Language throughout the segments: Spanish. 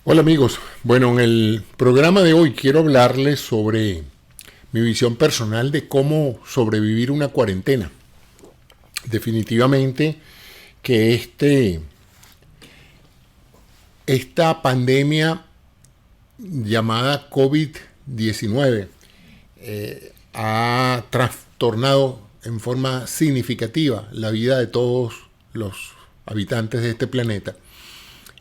Hola amigos, bueno, en el programa de hoy quiero hablarles sobre mi visión personal de cómo sobrevivir una cuarentena. Definitivamente que esta pandemia llamada COVID-19 ha trastornado en forma significativa la vida de todos los habitantes de este planeta.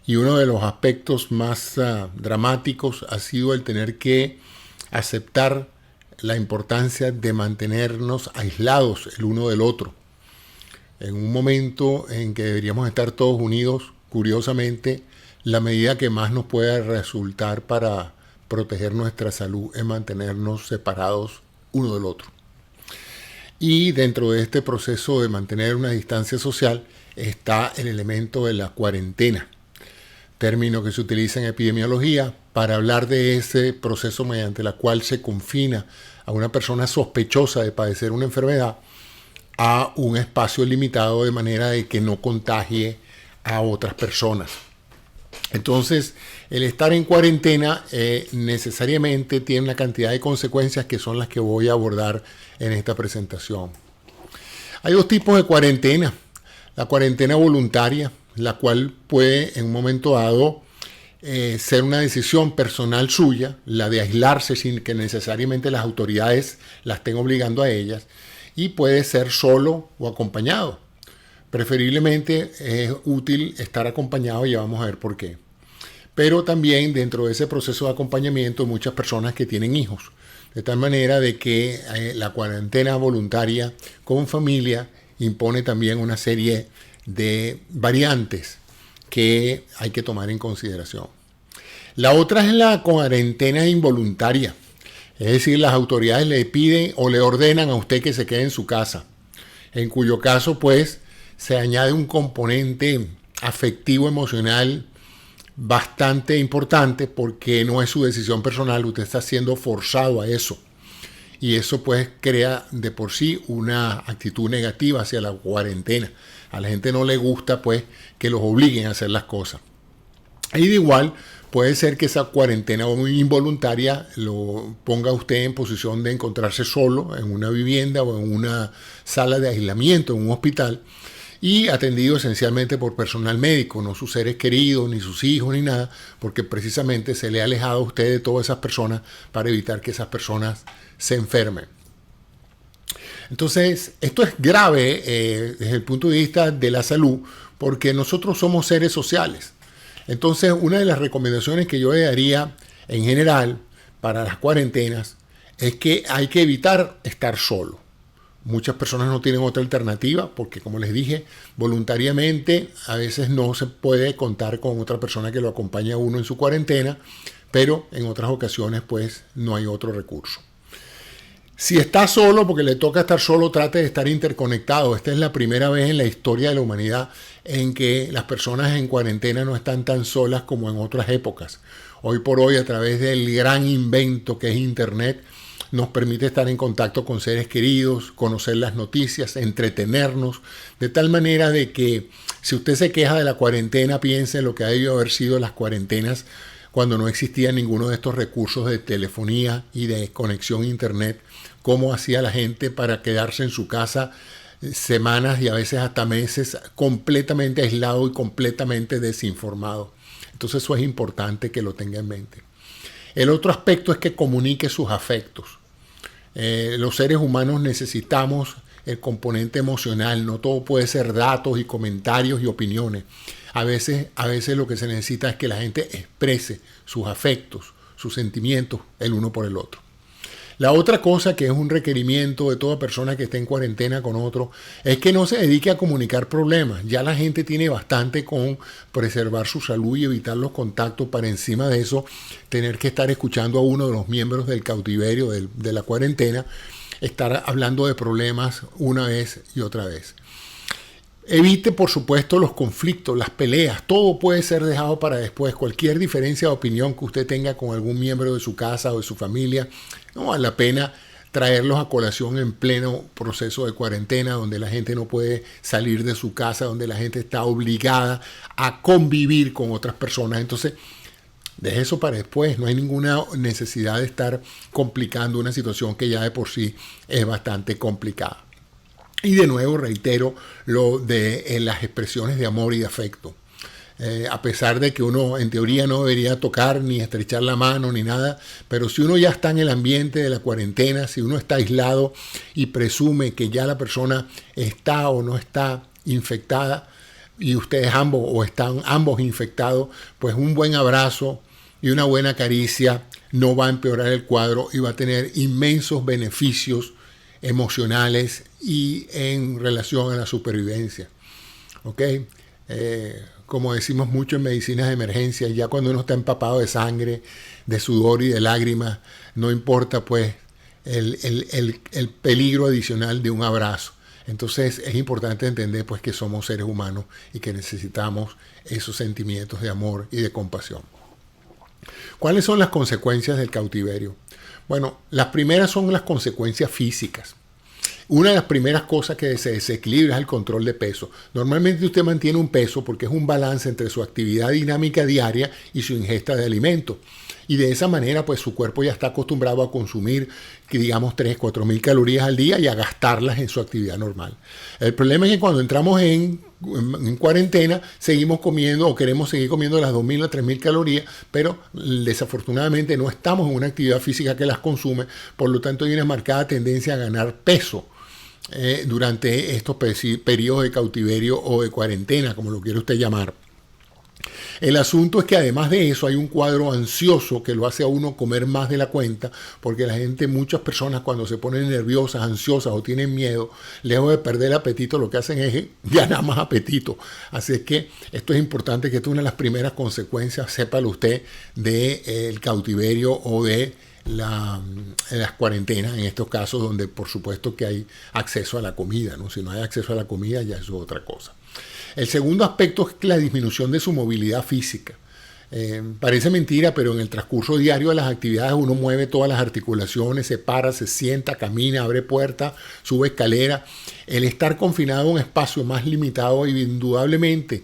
Y uno de los aspectos más dramáticos ha sido el tener que aceptar la importancia de mantenernos aislados el uno del otro. En un momento en que deberíamos estar todos unidos, curiosamente, la medida que más nos puede resultar para proteger nuestra salud es mantenernos separados uno del otro. Y dentro de este proceso de mantener una distancia social está el elemento de la cuarentena, término que se utiliza en epidemiología para hablar de ese proceso mediante el cual se confina a una persona sospechosa de padecer una enfermedad a un espacio limitado de manera de que no contagie a otras personas. Entonces, el estar en cuarentena necesariamente tiene una cantidad de consecuencias que son las que voy a abordar en esta presentación. Hay dos tipos de cuarentena. La cuarentena voluntaria, la cual puede en un momento dado ser una decisión personal suya, la de aislarse sin que necesariamente las autoridades la estén obligando a ellas, y puede ser solo o acompañado. Preferiblemente es útil estar acompañado, y ya vamos a ver por qué. Pero también dentro de ese proceso de acompañamiento hay muchas personas que tienen hijos, de tal manera de que la cuarentena voluntaria con familia impone también una serie de variantes que hay que tomar en consideración. La otra es la cuarentena involuntaria, es decir, las autoridades le piden o le ordenan a usted que se quede en su casa, en cuyo caso pues se añade un componente afectivo emocional bastante importante porque no es su decisión personal, usted está siendo forzado a eso. Y eso pues crea de por sí una actitud negativa hacia la cuarentena. A la gente no le gusta pues que los obliguen a hacer las cosas. Y de igual puede ser que esa cuarentena involuntaria lo ponga a usted en posición de encontrarse solo en una vivienda o en una sala de aislamiento, en un hospital, y atendido esencialmente por personal médico, no sus seres queridos, ni sus hijos, ni nada, porque precisamente se le ha alejado a usted de todas esas personas para evitar que esas personas se enfermen. Entonces, esto es grave desde el punto de vista de la salud, porque nosotros somos seres sociales. Entonces, una de las recomendaciones que yo le daría en general para las cuarentenas es que hay que evitar estar solo. Muchas personas no tienen otra alternativa porque, como les dije, voluntariamente a veces no se puede contar con otra persona que lo acompañe a uno en su cuarentena, pero en otras ocasiones pues no hay otro recurso. Si está solo, porque le toca estar solo, trate de estar interconectado. Esta es la primera vez en la historia de la humanidad en que las personas en cuarentena no están tan solas como en otras épocas. Hoy por hoy, a través del gran invento que es Internet, nos permite estar en contacto con seres queridos, conocer las noticias, entretenernos, de tal manera de que si usted se queja de la cuarentena, piense en lo que ha debido haber sido las cuarentenas cuando no existía ninguno de estos recursos de telefonía y de conexión a Internet, cómo hacía la gente para quedarse en su casa semanas y a veces hasta meses completamente aislado y completamente desinformado. Entonces eso es importante que lo tenga en mente. El otro aspecto es que comunique sus afectos. Los seres humanos necesitamos el componente emocional, no todo puede ser datos y comentarios y opiniones. A veces lo que se necesita es que la gente exprese sus afectos, sus sentimientos el uno por el otro. La otra cosa que es un requerimiento de toda persona que esté en cuarentena con otro es que no se dedique a comunicar problemas. Ya la gente tiene bastante con preservar su salud y evitar los contactos para encima de eso tener que estar escuchando a uno de los miembros del cautiverio de la cuarentena estar hablando de problemas una vez y otra vez. Evite, por supuesto, los conflictos, las peleas. Todo puede ser dejado para después. Cualquier diferencia de opinión que usted tenga con algún miembro de su casa o de su familia, no vale la pena traerlos a colación en pleno proceso de cuarentena, donde la gente no puede salir de su casa, donde la gente está obligada a convivir con otras personas. Entonces, Deje eso para después. No hay ninguna necesidad de estar complicando una situación que ya de por sí es bastante complicada. Y de nuevo reitero lo de las expresiones de amor y de afecto. A pesar de que uno en teoría no debería tocar ni estrechar la mano ni nada, pero si uno ya está en el ambiente de la cuarentena, si uno está aislado y presume que ya la persona está o no está infectada y ustedes ambos o están ambos infectados, pues un buen abrazo y una buena caricia no va a empeorar el cuadro y va a tener inmensos beneficios emocionales y en relación a la supervivencia. ¿Ok? Como decimos mucho en medicinas de emergencia, ya cuando uno está empapado de sangre, de sudor y de lágrimas, no importa pues el peligro adicional de un abrazo. Entonces es importante entender pues que somos seres humanos y que necesitamos esos sentimientos de amor y de compasión. ¿Cuáles son las consecuencias del cautiverio? Bueno, las primeras son las consecuencias físicas. Una de las primeras cosas que se desequilibra es el control de peso. Normalmente usted mantiene un peso porque es un balance entre su actividad dinámica diaria y su ingesta de alimentos. Y de esa manera, pues su cuerpo ya está acostumbrado a consumir, digamos, 3.000 a 4.000 calorías al día y a gastarlas en su actividad normal. El problema es que cuando entramos en cuarentena, seguimos comiendo o queremos seguir comiendo las 2.000 a 3.000 calorías, pero desafortunadamente no estamos en una actividad física que las consume, por lo tanto hay una marcada tendencia a ganar peso durante estos periodos de cautiverio o de cuarentena, como lo quiere usted llamar. El asunto es que además de eso hay un cuadro ansioso que lo hace a uno comer más de la cuenta, porque la gente, muchas personas cuando se ponen nerviosas, ansiosas o tienen miedo, lejos de perder el apetito, lo que hacen es ganar más apetito. Así es que esto es importante, que esto es una de las primeras consecuencias, sépalo usted, del cautiverio o de las cuarentenas, en estos casos donde por supuesto que hay acceso a la comida, ¿no? Si no hay acceso a la comida ya eso es otra cosa. El segundo aspecto es la disminución de su movilidad física. Parece mentira, pero en el transcurso diario de las actividades uno mueve todas las articulaciones, se para, se sienta, camina, abre puertas, sube escalera. El estar confinado a un espacio más limitado, indudablemente,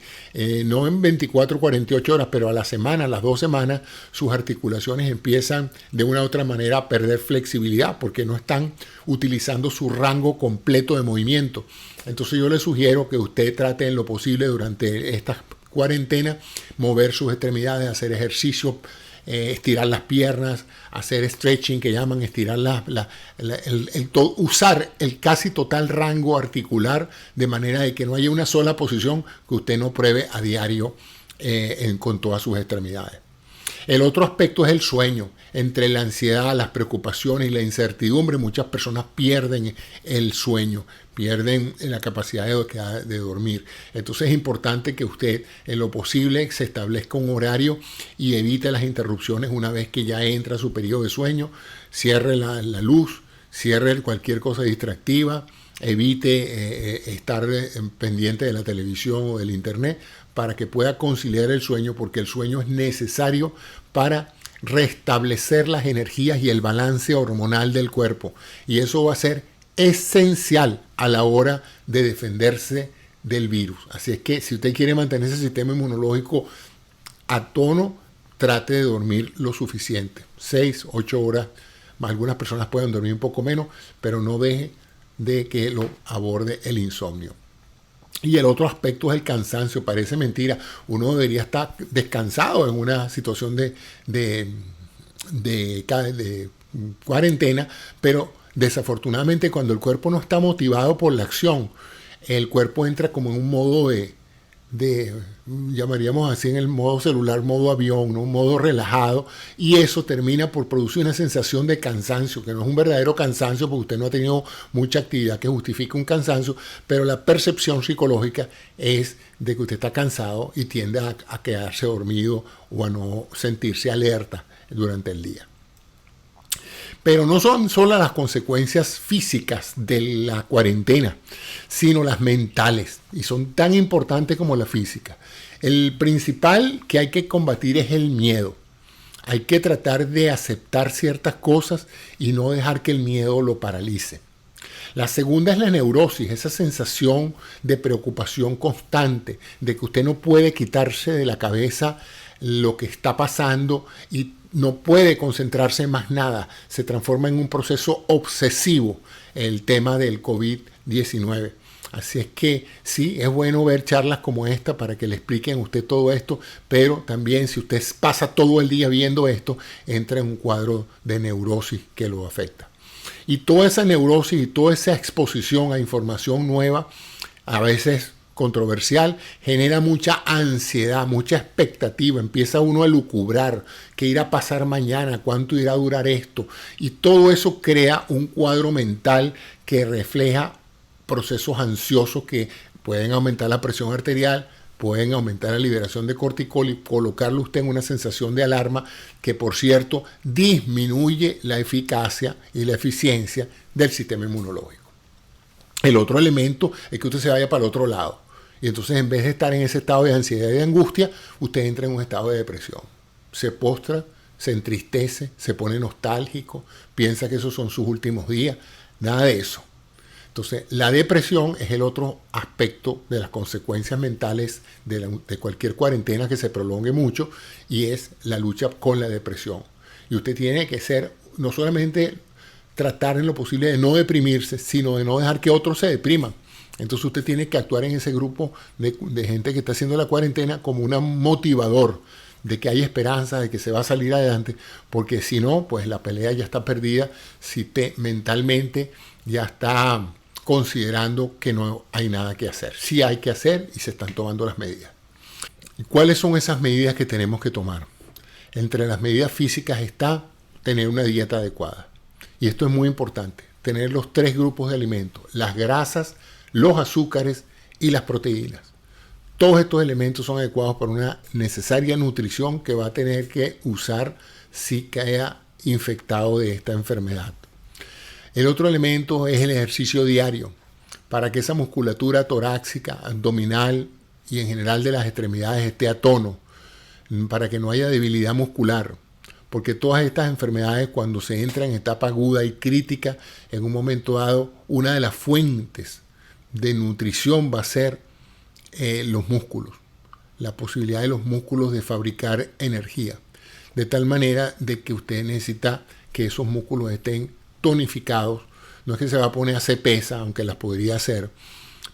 no en 24 o 48 horas, pero a la semana, a las 2 semanas, sus articulaciones empiezan de una u otra manera a perder flexibilidad porque no están utilizando su rango completo de movimiento. Entonces yo le sugiero que usted trate en lo posible durante estas cuarentena, mover sus extremidades, hacer ejercicio, estirar las piernas, hacer stretching, que llaman estirar usar el casi total rango articular, de manera de que no haya una sola posición que usted no pruebe a diario con todas sus extremidades. El otro aspecto es el sueño. Entre la ansiedad, las preocupaciones y la incertidumbre, muchas personas pierden el sueño, pierden la capacidad de dormir. Entonces es importante que usted en lo posible se establezca un horario y evite las interrupciones una vez que ya entra su periodo de sueño. Cierre la luz, cierre cualquier cosa distractiva, evite estar pendiente de la televisión o del internet para que pueda conciliar el sueño, porque el sueño es necesario para restablecer las energías y el balance hormonal del cuerpo. Y eso va a ser esencial a la hora de defenderse del virus. Así es que si usted quiere mantener ese sistema inmunológico a tono, trate de dormir lo suficiente. 6, 8 horas. Algunas personas pueden dormir un poco menos, pero no deje de que lo aborde el insomnio. Y el otro aspecto es el cansancio. Parece mentira. Uno debería estar descansado en una situación de cuarentena, pero desafortunadamente cuando el cuerpo no está motivado por la acción, el cuerpo entra como en un modo llamaríamos así, en el modo celular, modo avión, ¿no? Un modo relajado, y eso termina por producir una sensación de cansancio, que no es un verdadero cansancio porque usted no ha tenido mucha actividad que justifique un cansancio, pero la percepción psicológica es de que usted está cansado y tiende a quedarse dormido o a no sentirse alerta durante el día. Pero no son solo las consecuencias físicas de la cuarentena, sino las mentales, y son tan importantes como la física. El principal que hay que combatir es el miedo. Hay que tratar de aceptar ciertas cosas y no dejar que el miedo lo paralice. La segunda es la neurosis, esa sensación de preocupación constante, de que usted no puede quitarse de la cabeza lo que está pasando y no puede concentrarse en más nada. Se transforma en un proceso obsesivo el tema del COVID-19. Así es que sí, es bueno ver charlas como esta para que le expliquen a usted todo esto, pero también si usted pasa todo el día viendo esto, entra en un cuadro de neurosis que lo afecta. Y toda esa neurosis y toda esa exposición a información nueva, a veces controversial, genera mucha ansiedad, mucha expectativa. Empieza uno a lucubrar qué irá a pasar mañana, cuánto irá a durar esto. Y todo eso crea un cuadro mental que refleja procesos ansiosos que pueden aumentar la presión arterial, pueden aumentar la liberación de cortisol y colocarle usted en una sensación de alarma que, por cierto, disminuye la eficacia y la eficiencia del sistema inmunológico. El otro elemento es que usted se vaya para el otro lado. Y entonces, en vez de estar en ese estado de ansiedad y de angustia, usted entra en un estado de depresión. Se postra, se entristece, se pone nostálgico, piensa que esos son sus últimos días. Nada de eso. Entonces, la depresión es el otro aspecto de las consecuencias mentales de cualquier cuarentena que se prolongue mucho, y es la lucha con la depresión. Y usted tiene que ser, no solamente tratar en lo posible de no deprimirse, sino de no dejar que otros se depriman. Entonces usted tiene que actuar en ese grupo de gente que está haciendo la cuarentena como un motivador de que hay esperanza, de que se va a salir adelante, porque si no, pues la pelea ya está perdida si usted mentalmente ya está considerando que no hay nada que hacer. Sí hay que hacer y se están tomando las medidas. ¿Y cuáles son esas medidas que tenemos que tomar? Entre las medidas físicas está tener una dieta adecuada. Y esto es muy importante, tener los 3 grupos de alimentos: las grasas, los azúcares y las proteínas. Todos estos elementos son adecuados para una necesaria nutrición que va a tener que usar si queda infectado de esta enfermedad. El otro elemento es el ejercicio diario, para que esa musculatura torácica, abdominal y en general de las extremidades esté a tono, para que no haya debilidad muscular, porque todas estas enfermedades, cuando se entra en etapa aguda y crítica, en un momento dado, una de las fuentes de nutrición va a ser los músculos, la posibilidad de los músculos de fabricar energía, de tal manera de que usted necesita que esos músculos estén tonificados. No es que se va a poner a hacer pesa, aunque las podría hacer,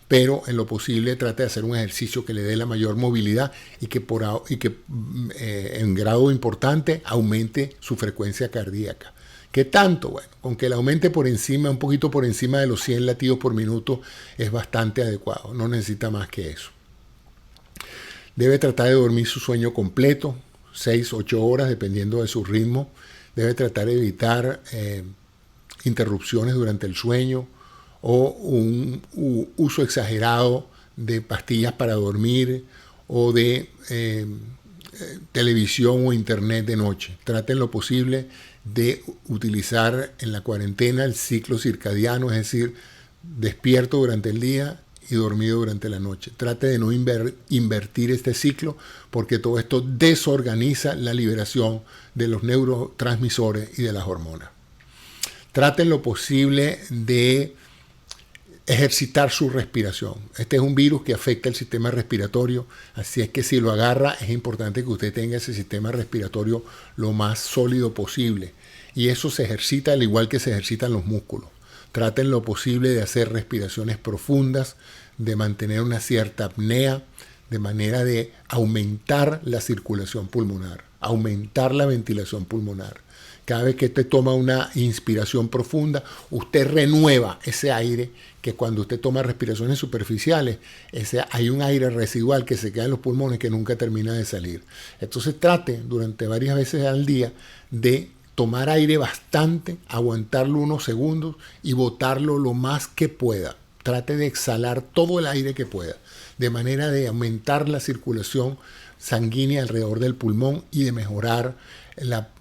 pero en lo posible trate de hacer un ejercicio que le dé la mayor movilidad y que en grado importante aumente su frecuencia cardíaca. ¿Qué tanto? Bueno, con que la aumente por encima, un poquito por encima de los 100 latidos por minuto, es bastante adecuado. No necesita más que eso. Debe tratar de dormir su sueño completo, 6-8 horas, dependiendo de su ritmo. Debe tratar de evitar interrupciones durante el sueño o un uso exagerado de pastillas para dormir o de televisión o internet de noche. Traten lo posible de utilizar en la cuarentena el ciclo circadiano, es decir, despierto durante el día y dormido durante la noche. Trate de no invertir este ciclo, porque todo esto desorganiza la liberación de los neurotransmisores y de las hormonas. Traten lo posible de ejercitar su respiración. Este es un virus que afecta el sistema respiratorio, así es que si lo agarra es importante que usted tenga ese sistema respiratorio lo más sólido posible. Y eso se ejercita al igual que se ejercitan los músculos. Traten lo posible de hacer respiraciones profundas, de mantener una cierta apnea, de manera de aumentar la circulación pulmonar, aumentar la ventilación pulmonar. Cada vez que usted toma una inspiración profunda, usted renueva ese aire que cuando usted toma respiraciones superficiales, hay un aire residual que se queda en los pulmones que nunca termina de salir. Entonces trate durante varias veces al día de tomar aire bastante, aguantarlo unos segundos y botarlo lo más que pueda. Trate de exhalar todo el aire que pueda, de manera de aumentar la circulación sanguínea alrededor del pulmón y de mejorar la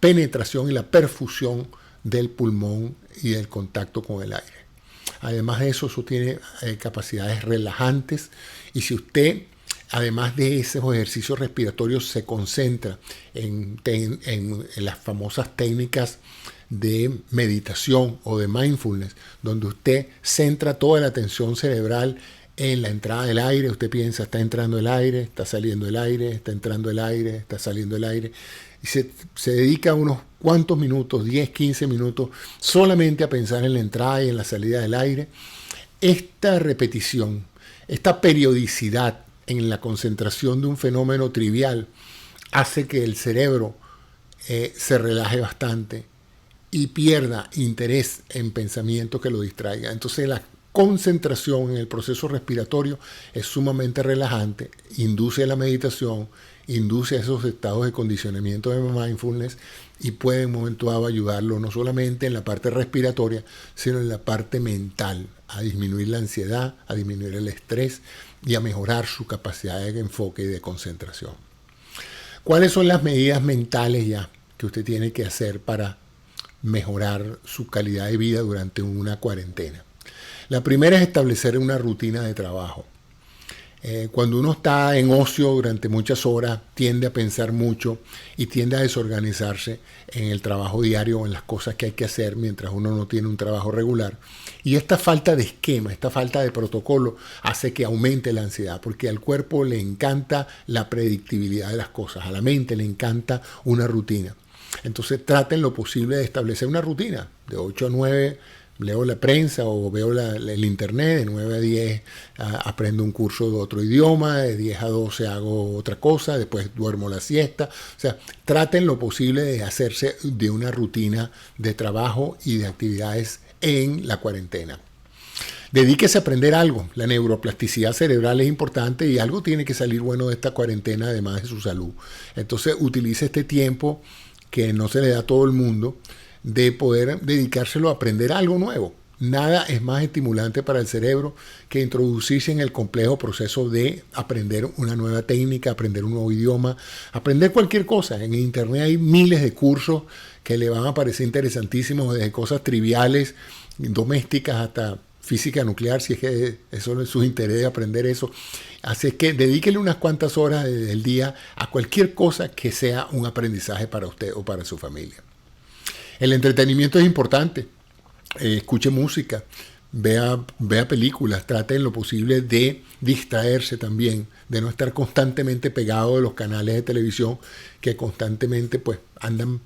penetración y la perfusión del pulmón y el contacto con el aire. Además de eso, tiene capacidades relajantes, y si usted, además de esos ejercicios respiratorios, se concentra en las famosas técnicas de meditación o de mindfulness, donde usted centra toda la atención cerebral en la entrada del aire. Usted piensa, está entrando el aire, está saliendo el aire, está entrando el aire, está saliendo el aire. Y se dedica unos cuantos minutos, 10, 15 minutos, solamente a pensar en la entrada y en la salida del aire. Esta repetición, esta periodicidad en la concentración de un fenómeno trivial hace que el cerebro se relaje bastante y pierda interés en pensamientos que lo distraigan. Entonces la concentración en el proceso respiratorio es sumamente relajante, induce la meditación, induce esos estados de condicionamiento de mindfulness y puede en un momento dado ayudarlo no solamente en la parte respiratoria, sino en la parte mental, a disminuir la ansiedad, a disminuir el estrés y a mejorar su capacidad de enfoque y de concentración. ¿Cuáles son las medidas mentales ya que usted tiene que hacer para mejorar su calidad de vida durante una cuarentena? La primera es establecer una rutina de trabajo. Cuando uno está en ocio durante muchas horas, tiende a pensar mucho y tiende a desorganizarse en el trabajo diario o en las cosas que hay que hacer mientras uno no tiene un trabajo regular. Y esta falta de esquema, esta falta de protocolo hace que aumente la ansiedad, porque al cuerpo le encanta la predictibilidad de las cosas, a la mente le encanta una rutina. Entonces traten lo posible de establecer una rutina de 8 a 9. Leo la prensa o veo el internet, de 9 a 10 aprendo un curso de otro idioma, de 10 a 12 hago otra cosa, después duermo la siesta. O sea, traten lo posible de hacerse de una rutina de trabajo y de actividades en la cuarentena. Dedíquese a aprender algo. La neuroplasticidad cerebral es importante y algo tiene que salir bueno de esta cuarentena, además de su salud. Entonces, utilice este tiempo que no se le da a todo el mundo, de poder dedicárselo a aprender algo nuevo. Nada es más estimulante para el cerebro que introducirse en el complejo proceso de aprender una nueva técnica, aprender un nuevo idioma, aprender cualquier cosa. En internet hay miles de cursos que le van a parecer interesantísimos, desde cosas triviales, domésticas, hasta física nuclear, si es que eso es su interés de aprender eso. Así es que dedíquele unas cuantas horas del día a cualquier cosa que sea un aprendizaje para usted o para su familia. El entretenimiento es importante. Escuche música, vea películas, trate en lo posible de distraerse también, de no estar constantemente pegado de los canales de televisión que constantemente pues andan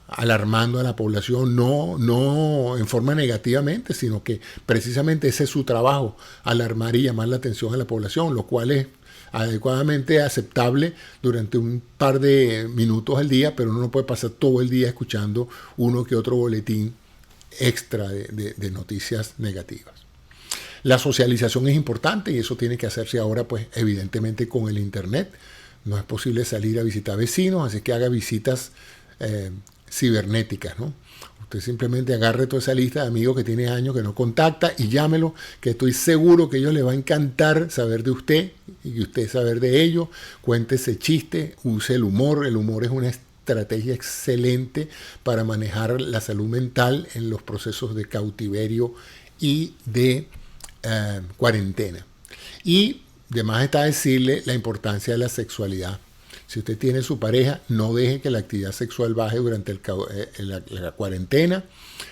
alarmando a la población, no en forma negativamente, sino que precisamente ese es su trabajo, alarmar y llamar la atención a la población, lo cual es adecuadamente aceptable durante un par de minutos al día, pero uno no puede pasar todo el día escuchando uno que otro boletín extra de noticias negativas. La socialización es importante y eso tiene que hacerse ahora, pues evidentemente con el internet. No es posible salir a visitar vecinos, así que haga visitas cibernéticas, ¿no? Usted simplemente agarre toda esa lista de amigos que tiene años que no contacta y llámelo, que estoy seguro que a ellos les va a encantar saber de usted y usted saber de ellos. Cuéntese chiste, use el humor. El humor es una estrategia excelente para manejar la salud mental en los procesos de cautiverio y de cuarentena. Y además está decirle la importancia de la sexualidad. Si usted tiene su pareja, no deje que la actividad sexual baje durante la cuarentena.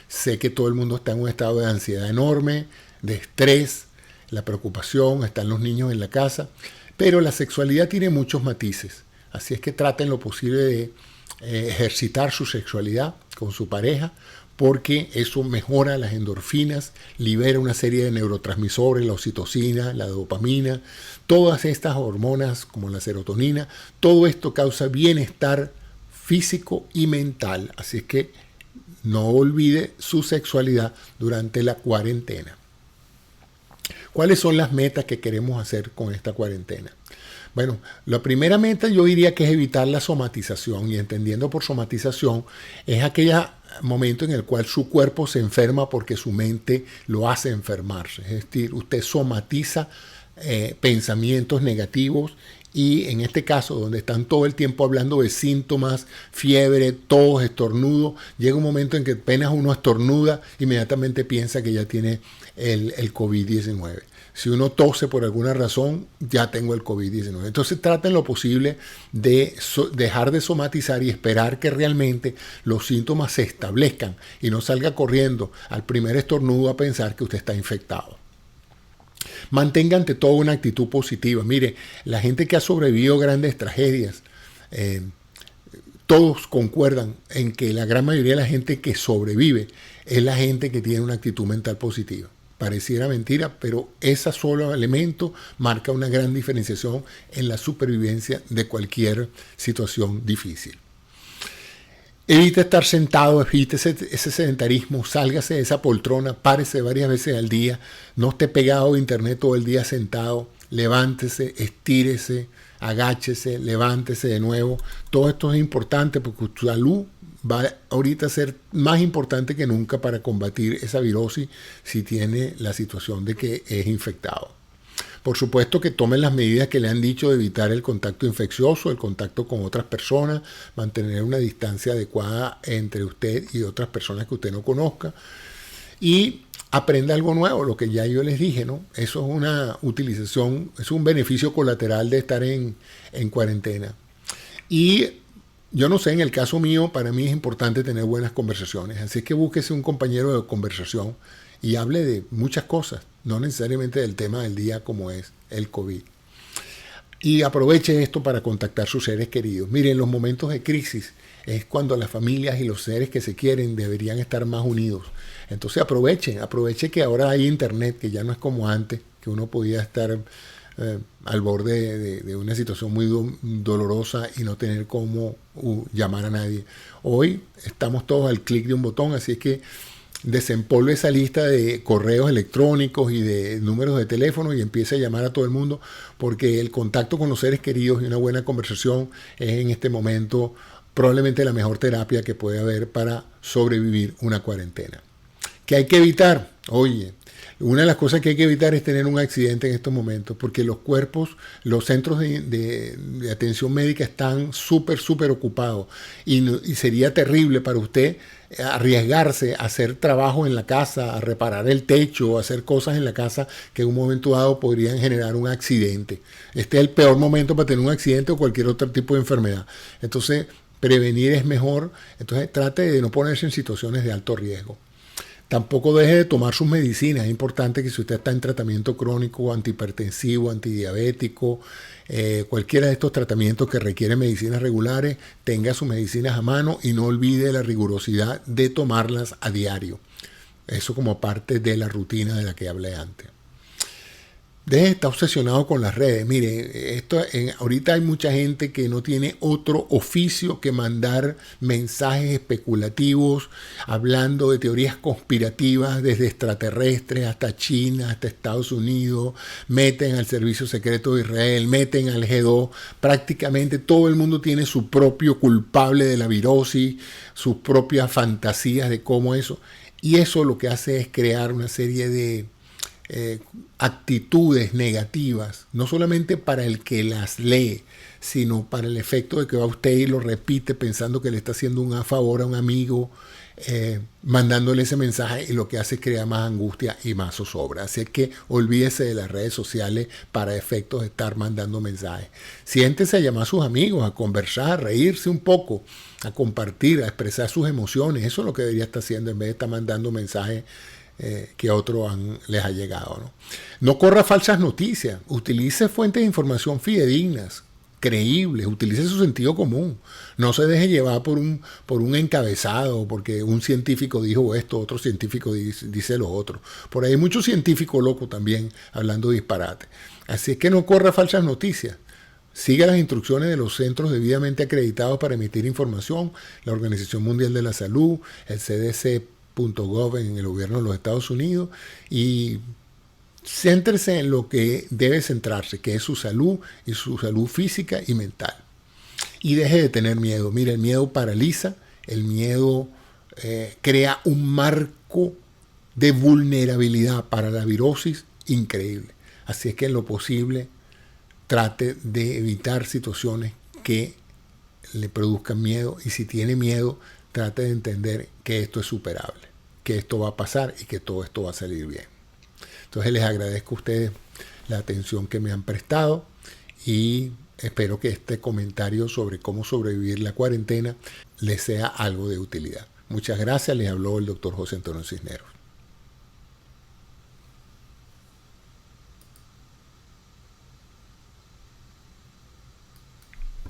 Sé que todo el mundo está en un estado de ansiedad enorme, de estrés, la preocupación, están los niños en la casa, pero la sexualidad tiene muchos matices. Así es que traten lo posible de ejercitar su sexualidad con su pareja, porque eso mejora las endorfinas, libera una serie de neurotransmisores, la oxitocina, la dopamina, todas estas hormonas como la serotonina, todo esto causa bienestar físico y mental. Así es que no olvide su sexualidad durante la cuarentena. ¿Cuáles son las metas que queremos hacer con esta cuarentena? Bueno, la primera meta yo diría que es evitar la somatización, y entendiendo por somatización es aquel momento en el cual su cuerpo se enferma porque su mente lo hace enfermarse. Es decir, usted somatiza pensamientos negativos y en este caso donde están todo el tiempo hablando de síntomas, fiebre, tos, estornudo, llega un momento en que apenas uno estornuda, inmediatamente piensa que ya tiene el COVID-19. Si uno tose por alguna razón, ya tengo el COVID-19. Entonces traten lo posible de dejar de somatizar y esperar que realmente los síntomas se establezcan y no salga corriendo al primer estornudo a pensar que usted está infectado. Mantenga ante todo una actitud positiva. Mire, la gente que ha sobrevivido a grandes tragedias, todos concuerdan en que la gran mayoría de la gente que sobrevive es la gente que tiene una actitud mental positiva. Pareciera mentira, pero ese solo elemento marca una gran diferenciación en la supervivencia de cualquier situación difícil. Evite estar sentado, evite ese sedentarismo, sálgase de esa poltrona, párese varias veces al día, no esté pegado a internet todo el día sentado, levántese, estírese, agáchese, levántese de nuevo. Todo esto es importante porque tu salud va ahorita a ser más importante que nunca para combatir esa virosis si tiene la situación de que es infectado. Por supuesto que tomen las medidas que le han dicho de evitar el contacto infeccioso, el contacto con otras personas, mantener una distancia adecuada entre usted y otras personas que usted no conozca. Y aprenda algo nuevo, lo que ya yo les dije, ¿no? Eso es una utilización, es un beneficio colateral de estar en cuarentena. Y yo no sé, en el caso mío, para mí es importante tener buenas conversaciones. Así que búsquese un compañero de conversación y hable de muchas cosas, no necesariamente del tema del día como es el COVID. Y aproveche esto para contactar a sus seres queridos. Miren, en los momentos de crisis es cuando las familias y los seres que se quieren deberían estar más unidos. Entonces aproveche que ahora hay internet, que ya no es como antes, que uno podía estar al borde de una situación muy dolorosa y no tener cómo llamar a nadie. Hoy estamos todos al clic de un botón, así es que desempolve esa lista de correos electrónicos y de números de teléfono y empiece a llamar a todo el mundo, porque el contacto con los seres queridos y una buena conversación es en este momento probablemente la mejor terapia que puede haber para sobrevivir una cuarentena. ¿Qué hay que evitar? Oye, una de las cosas que hay que evitar es tener un accidente en estos momentos, porque los cuerpos, los centros de atención médica están súper ocupados y sería terrible para usted arriesgarse a hacer trabajo en la casa, a reparar el techo, a hacer cosas en la casa que en un momento dado podrían generar un accidente. Este es el peor momento para tener un accidente o cualquier otro tipo de enfermedad. Entonces, prevenir es mejor. Entonces, trate de no ponerse en situaciones de alto riesgo. Tampoco deje de tomar sus medicinas. Es importante que si usted está en tratamiento crónico, antihipertensivo, antidiabético, cualquiera de estos tratamientos que requieren medicinas regulares, tenga sus medicinas a mano y no olvide la rigurosidad de tomarlas a diario. Eso como parte de la rutina de la que hablé antes. Deje de estar obsesionado con las redes. Mire, ahorita hay mucha gente que no tiene otro oficio que mandar mensajes especulativos, hablando de teorías conspirativas desde extraterrestres hasta China, hasta Estados Unidos, meten al Servicio Secreto de Israel, meten al G2. Prácticamente todo el mundo tiene su propio culpable de la virosis, sus propias fantasías de cómo eso. Y eso lo que hace es crear una serie de actitudes negativas, no solamente para el que las lee, sino para el efecto de que va usted y lo repite pensando que le está haciendo un favor a un amigo, mandándole ese mensaje, y lo que hace es crear más angustia y más zozobra. Así es que olvídese de las redes sociales para efectos de estar mandando mensajes. Siéntese a llamar a sus amigos, a conversar, a reírse un poco, a compartir, a expresar sus emociones. Eso es lo que debería estar haciendo en vez de estar mandando mensajes que a otros les ha llegado, ¿no? No corra falsas noticias, utilice fuentes de información fidedignas, creíbles, utilice su sentido común. No se deje llevar por un encabezado, porque un científico dijo esto, otro científico dice lo otro. Por ahí hay muchos científicos locos también hablando disparate. Así es que no corra falsas noticias. Siga las instrucciones de los centros debidamente acreditados para emitir información, la Organización Mundial de la Salud, el CDC.gov en el gobierno de los Estados Unidos, y céntrese en lo que debe centrarse, que es su salud y su salud física y mental. Y deje de tener miedo. Mira, el miedo paraliza, el miedo crea un marco de vulnerabilidad para la virosis increíble. Así es que en lo posible trate de evitar situaciones que le produzcan miedo, y si tiene miedo, trate de entender que esto es superable, que esto va a pasar y que todo esto va a salir bien. Entonces les agradezco a ustedes la atención que me han prestado y espero que este comentario sobre cómo sobrevivir la cuarentena les sea algo de utilidad. Muchas gracias, les habló el doctor José Antonio Cisneros.